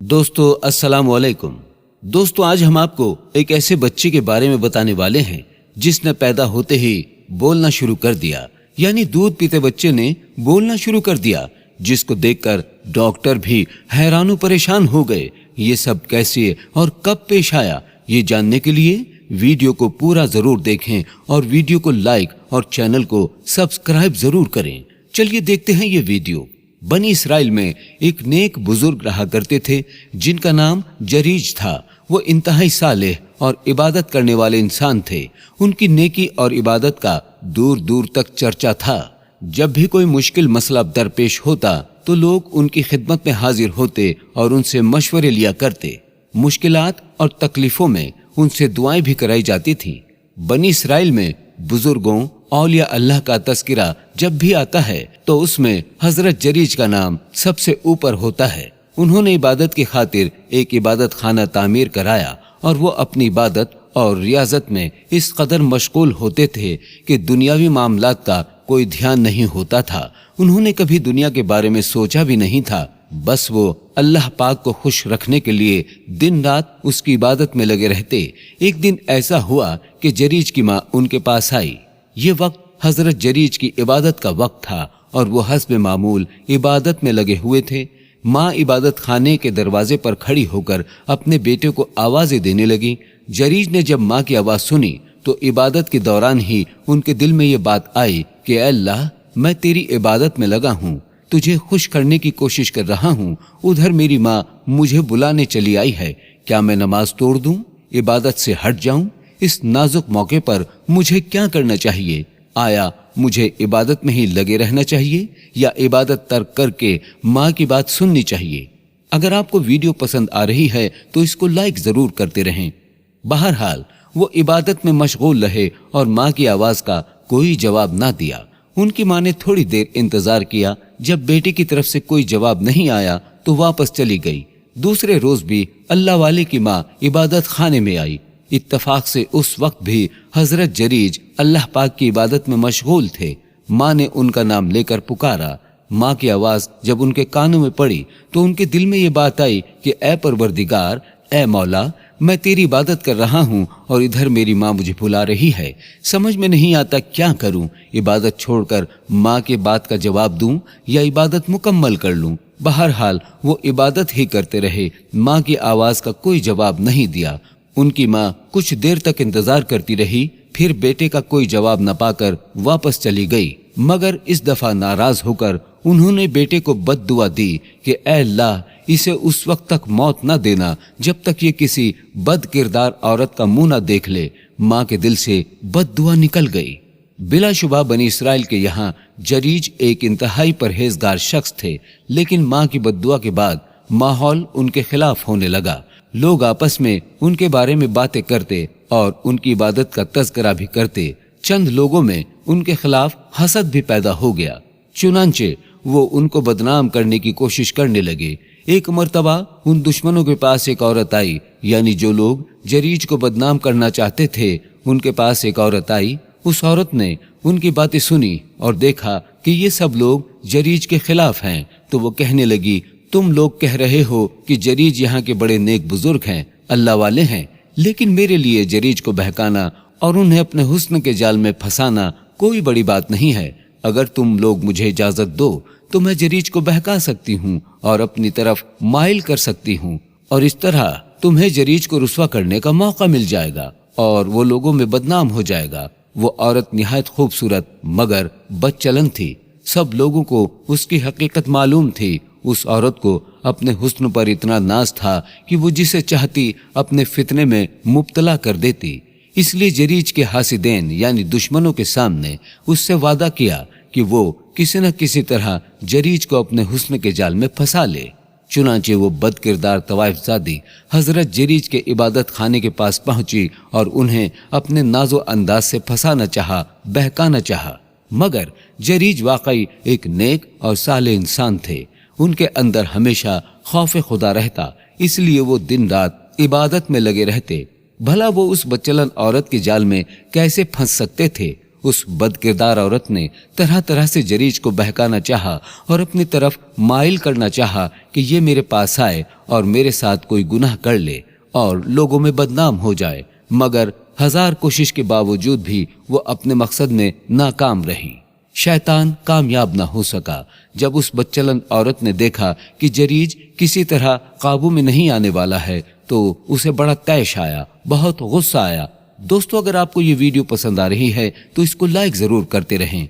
दोस्तों अस्सलाम वालेकुम। दोस्तों आज हम आपको एक ऐसे बच्चे के बारे में बताने वाले हैं जिसने पैदा होते ही बोलना शुरू कर दिया, यानी दूध पीते बच्चे ने बोलना शुरू कर दिया, जिसको देखकर डॉक्टर भी हैरान परेशान हो गए। ये सब कैसे और कब पेश आया, ये जानने के लिए वीडियो को पूरा जरूर देखें और वीडियो को लाइक और चैनल को सब्सक्राइब जरूर करें। चलिए देखते हैं ये वीडियो। बनी इसराइल में एक नेक बुजुर्ग रहा करते थे जिनका नाम जरीज था। वो इंतहाई सालेह और इबादत करने वाले इंसान थे। उनकी नेकी और इबादत का दूर दूर तक चर्चा था। जब भी कोई मुश्किल मसला दरपेश होता तो लोग उनकी खिदमत में हाजिर होते और उनसे मशवरे लिया करते। मुश्किलात और तकलीफों में उनसे दुआएं भी कराई जाती थीं। बनी इसराइल में बुजुर्गों औलिया अल्लाह का तस्करा जब भी आता है तो उसमें हजरत जरीज का नाम सबसे ऊपर होता है। उन्होंने इबादत की खातिर एक इबादत खाना तामीर कराया और वो अपनी इबादत और रियाजत में इस कदर मशगूल होते थे कि दुनियावी मामलात का कोई ध्यान नहीं होता था। उन्होंने कभी दुनिया के बारे में सोचा भी नहीं था। बस वो अल्लाह पाक को खुश रखने के लिए दिन रात उसकी इबादत में लगे रहते। एक दिन ऐसा हुआ कि जरीज की माँ उनके पास आई। ये वक्त हजरत जरीज की इबादत का वक्त था और वो हस्बे मामूल इबादत में लगे हुए थे। माँ इबादत खाने के दरवाजे पर खड़ी होकर अपने बेटे को आवाजें देने लगी। जरीज ने जब माँ की आवाज सुनी तो इबादत के दौरान ही उनके दिल में ये बात आई कि अल्लाह, मैं तेरी इबादत में लगा हूँ, तुझे खुश करने की कोशिश कर रहा हूँ। उधर मेरी माँ मुझे बुलाने चली आई है। क्या मैं नमाज तोड़ दूं, इबादत से हट जाऊं? इस नाजुक मौके पर मुझे क्या करना चाहिए? आया मुझे इबादत में ही लगे रहना चाहिए या इबादत तर्क करके माँ की बात सुननी चाहिए? अगर आपको वीडियो पसंद आ रही है तो इसको लाइक जरूर करते रहें। बहरहाल वो इबादत में मशगूल रहे और माँ की आवाज का कोई जवाब ना दिया। उनकी माँ ने थोड़ी देर इंतजार किया। जब बेटे की तरफ से कोई जवाब नहीं आया तो वापस चली गई। दूसरे रोज भी अल्लाह वाले की माँ इबादत खाने में आई। इत्तफाक से उस वक्त भी हजरत जरीज अल्लाह पाक की इबादत में मशगूल थे। माँ ने उनका नाम लेकर पुकारा। माँ की आवाज जब उनके कानों में पड़ी तो उनके दिल में ये बात आई कि ए परवरदिगार, ए मौला, मैं तेरी इबादत कर रहा हूँ और इधर मेरी माँ मुझे बुला रही है। समझ में नहीं आता क्या करूँ। इबादत छोड़कर माँ के बात का जवाब दूं या इबादत मुकम्मल कर लूं? बहरहाल वो इबादत ही करते रहे। माँ की आवाज का कोई जवाब नहीं दिया। उनकी माँ कुछ देर तक इंतजार करती रही, फिर बेटे का कोई जवाब न पाकर वापस चली गई। मगर इस दफा नाराज होकर उन्होंने बेटे को बद्दुआ दी कि ऐ अल्लाह, इसे उस वक्त तक मौत न देना जब तक ये किसी बद किरदार औरत का मुंह न देख ले। माँ के दिल से बद्दुआ निकल गई। बिलाशुबा बनी इसराइल के यहाँ जरीज एक इंतहाई परहेजगार शख्स थे, लेकिन माँ की बद्दुआ के बाद माहौल उनके खिलाफ होने लगा। लोग आपस में उनके बारे में बातें करते और उनकी इबादत का तज़किरा भी करते। चंद लोगों में उनके खिलाफ हसद भी पैदा हो गया। चुनांचे वो उनको बदनाम करने की कोशिश करने लगे। एक मर्तबा उन दुश्मनों के पास एक औरत आई, यानी जो लोग जरीज को बदनाम करना चाहते थे उनके पास एक औरत आई। उस औरत ने उनकी बातें सुनी और देखा कि ये सब लोग जरीज के खिलाफ हैं, तो वो कहने लगी, तुम लोग कह रहे हो कि जरीज यहाँ के बड़े नेक बुजुर्ग हैं, अल्लाह वाले हैं, लेकिन मेरे लिए जरीज को बहकाना और उन्हें अपने हुस्न के जाल में फंसाना कोई बड़ी बात नहीं है। अगर तुम लोग मुझे इजाजत दो तो मैं जरीज को बहका सकती हूँ और अपनी तरफ माइल कर सकती हूँ, और इस तरह तुम्हें जरीज को रुस्वा करने का मौका मिल जाएगा और वो लोगों में बदनाम हो जाएगा। वो औरत निहायत खूबसूरत मगर बदचलन थी। सब लोगों को उसकी हकीकत मालूम थी। उस औरत को अपने हुस्न पर इतना नाज था कि वो जिसे चाहती अपने फितने में मुब्तला कर देती। इसलिए जरीज के हासिदैन यानी दुश्मनों के सामने उससे वादा किया कि वो किसी न किसी तरह जरीज को अपने हुस्न के जाल में फंसा ले। चुनांचे वो बद किरदार तवाइफजादी हजरत जरीज के इबादत खाने के पास पहुंची और उन्हें अपने नाजो अंदाज से फंसाना चाहा, बहकाना चाहा। मगर जरीज वाकई एक नेक और साले इंसान थे। उनके अंदर हमेशा खौफ खुदा रहता, इसलिए वो दिन रात इबादत में लगे रहते। भला वो उस बच्चलन औरत के जाल में कैसे फंस सकते थे? उस बदकिरदार औरत ने तरह तरह से जरीज को बहकाना चाहा और अपनी तरफ माइल करना चाहा कि ये मेरे पास आए और मेरे साथ कोई गुनाह कर ले और लोगों में बदनाम हो जाए, मगर हजार कोशिश के बावजूद भी वो अपने मकसद में नाकाम रही। शैतान कामयाब ना हो सका। जब उस बदचलन औरत ने देखा कि जरीज किसी तरह काबू में नहीं आने वाला है तो उसे बड़ा तैश आया, बहुत गुस्सा आया। दोस्तों, अगर आपको ये वीडियो पसंद आ रही है तो इसको लाइक जरूर करते रहें।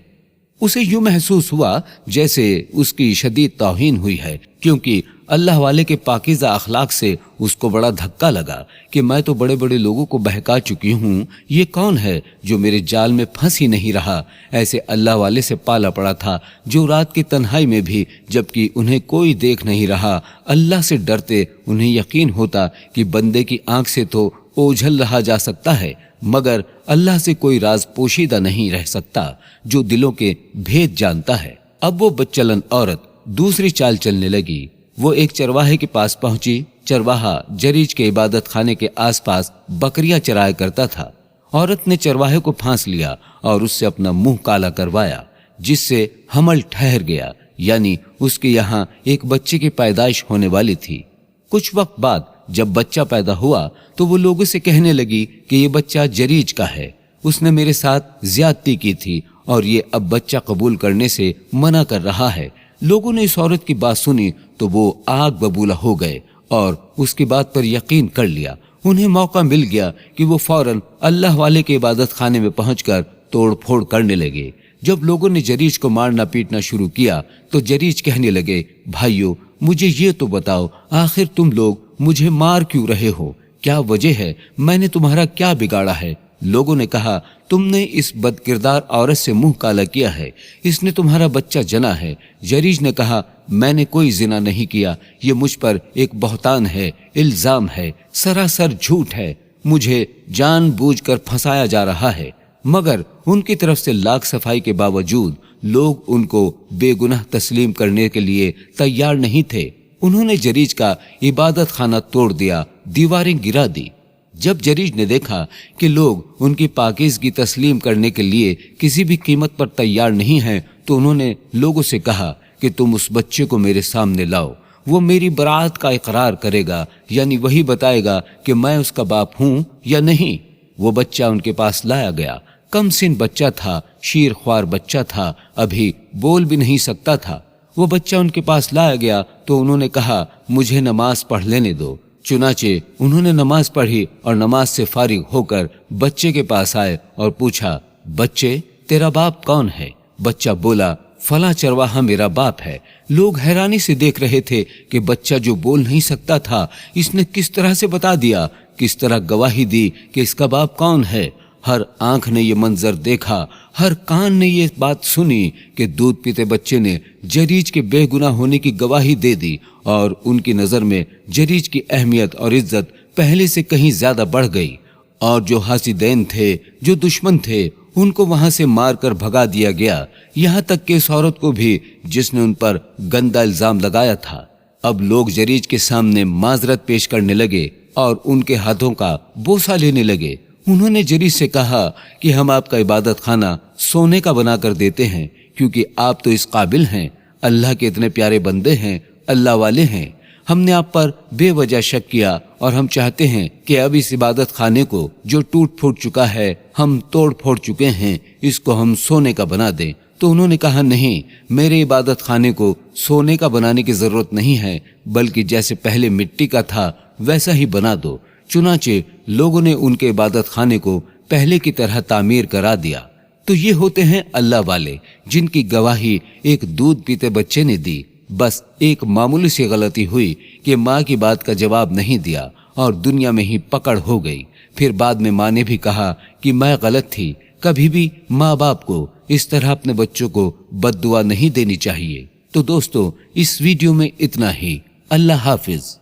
उसे यूं महसूस हुआ जैसे उसकी शदीद तौहीन हुई है, क्योंकि अल्लाह वाले के पाकीज़ा अखलाक से उसको बड़ा धक्का लगा कि मैं तो बड़े बड़े लोगों को बहका चुकी हूँ, ये कौन है जो मेरे जाल में फंस ही नहीं रहा। ऐसे अल्लाह वाले से पाला पड़ा था जो रात की तन्हाई में भी, जबकि उन्हें कोई देख नहीं रहा, अल्लाह से डरते। उन्हें यकीन होता कि बंदे की आंख से तो ओझल रहा जा सकता है, मगर अल्लाह से कोई राज पोशीदा नहीं रह सकता जो दिलों के भेद जानता है। अब वो बदचलन औरत दूसरी चाल चलने लगी। वो एक चरवाहे के पास पहुंची। चरवाहा जरीज के इबादत खाने के आसपास बकरियां चराया करता था। औरत ने चरवाहे को फांस लिया और उससे अपना मुंह काला करवाया, जिससे हमल ठहर गया, यानी उसके यहाँ एक बच्चे की पैदाइश होने वाली थी। कुछ वक्त बाद जब बच्चा पैदा हुआ तो वो लोगों से कहने लगी कि ये बच्चा जरीज का है, उसने मेरे साथ ज्यादती की थी और ये अब बच्चा कबूल करने से मना कर रहा है। लोगों ने इस औरत की बात सुनी तो वो आग बबूला हो गए और उसकी बात पर यकीन कर लिया। उन्हें मौका मिल गया कि वो फौरन अल्लाह वाले के इबादत खाने में पहुंचकर तोड़ फोड़ करने लगे। जब लोगों ने जरीज को मारना पीटना शुरू किया तो जरीज कहने लगे, भाइयों, मुझे ये तो बताओ, आखिर तुम लोग मुझे मार क्यों रहे हो? क्या वजह है? मैंने तुम्हारा क्या बिगाड़ा है? लोगों ने कहा, तुमने इस बदकिरदार औरत से मुंह काला किया है, इसने तुम्हारा बच्चा जना है। जरीज ने कहा, मैंने कोई जिना नहीं किया, ये मुझ पर एक बहतान है, इल्जाम है, सरासर झूठ है, मुझे जानबूझकर फंसाया जा रहा है। मगर उनकी तरफ से लाख सफाई के बावजूद लोग उनको बेगुनाह तस्लीम करने के लिए तैयार नहीं थे। उन्होंने जरीज का इबादत खाना तोड़ दिया, दीवारें गिरा दी। जब जरीज ने देखा कि लोग उनकी पाकीज़गी तस्लीम करने के लिए किसी भी कीमत पर तैयार नहीं हैं, तो उन्होंने लोगों से कहा कि तुम उस बच्चे को मेरे सामने लाओ, वो मेरी बरात का इकरार करेगा, यानी वही बताएगा कि मैं उसका बाप हूँ या नहीं। वो बच्चा उनके पास लाया गया। कम सिन बच्चा था, शीर ख्वार बच्चा था, अभी बोल भी नहीं सकता था। वो बच्चा उनके पास लाया गया तो उन्होंने कहा, मुझे नमाज पढ़ लेने दो। चुनाचे उन्होंने नमाज पढ़ी और नमाज से फारिग होकर बच्चे के पास आए और पूछा, बच्चे, तेरा बाप कौन है? बच्चा बोला, फला चरवाहा मेरा बाप है। लोग हैरानी से देख रहे थे कि बच्चा जो बोल नहीं सकता था, इसने किस तरह से बता दिया, किस तरह गवाही दी कि इसका बाप कौन है। हर आंख ने ये मंजर देखा, हर कान ने ये बात सुनी कि दूध पीते बच्चे ने जरीज के बेगुनाह होने की गवाही दे दी और उनकी नजर में जरीज की अहमियत और इज्जत पहले से कहीं ज्यादा बढ़ गई। और जो हासिदैन थे, जो दुश्मन थे, उनको वहां से मारकर भगा दिया गया, यहाँ तक कि इस औरत को भी जिसने उन पर गंदा इल्जाम लगाया था। अब लोग जरीज के सामने माजरत पेश करने लगे और उनके हाथों का बोसा लेने लगे। उन्होंने जरीज से कहा कि हम आपका इबादत खाना सोने का बनाकर देते हैं, क्योंकि आप तो इस काबिल हैं, अल्लाह के इतने प्यारे बंदे हैं, अल्लाह वाले हैं। हमने आप पर बेवजह शक किया और हम चाहते हैं कि अब इस इबादत खाने को जो टूट फूट चुका है, हम तोड़ फोड़ चुके हैं, इसको हम सोने का बना दें। तो उन्होंने कहा, नहीं, मेरे इबादत खाने को सोने का बनाने की जरूरत नहीं है, बल्कि जैसे पहले मिट्टी का था वैसा ही बना दो। चुनाचे लोगों ने उनके इबादत खाने को पहले की तरह तामीर करा दिया। तो ये होते हैं अल्लाह वाले, जिनकी गवाही एक दूध पीते बच्चे ने दी। बस एक मामूली सी गलती हुई कि माँ की बात का जवाब नहीं दिया और दुनिया में ही पकड़ हो गई। फिर बाद में माँ ने भी कहा कि मैं गलत थी। कभी भी माँ बाप को इस तरह अपने बच्चों को बद्दुआ नहीं देनी चाहिए। तो दोस्तों, इस वीडियो में इतना ही। अल्लाह हाफिज।